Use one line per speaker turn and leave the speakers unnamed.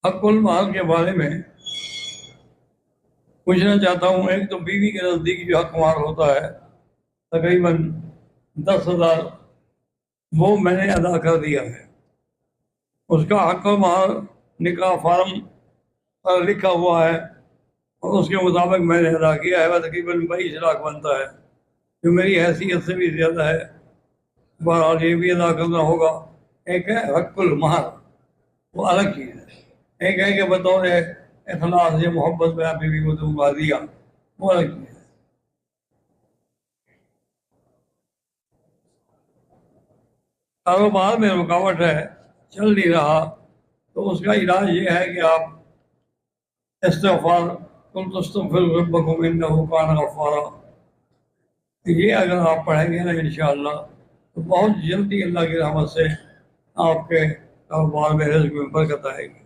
حق المال کے بارے میں پوچھنا چاہتا ہوں. ایک تو بیوی کے نزدیک جو حق مال ہوتا ہے تقریباً 10,000 وہ میں نے ادا کر دیا ہے. اس کا حق مال نکاح فارم پر لکھا ہوا ہے اور اس کے مطابق میں نے ادا کیا ہے. وہ تقریباً 22 لاکھ بنتا ہے جو میری حیثیت سے بھی زیادہ ہے. بہرحال یہ بھی ادا کرنا ہوگا. ایک ہے حق المہر، وہ الگ چیز ہے. ایک ہے کہ بطور اخلاص یا محبت میں آپ بیوی کو دوں گا دیا، وہ الگ چیز ہے. کاروبار میں رکاوٹ ہے، چل نہیں رہا، تو اس کا علاج یہ ہے کہ آپ استغفار قل تستغفروا ربکم انہ کان غفارا، یہ اگر آپ پڑھیں گے نا انشاءاللہ تو بہت جلدی اللہ کی رحمت سے آپ کے کاروبار میں رزق میں برکت آئے گی.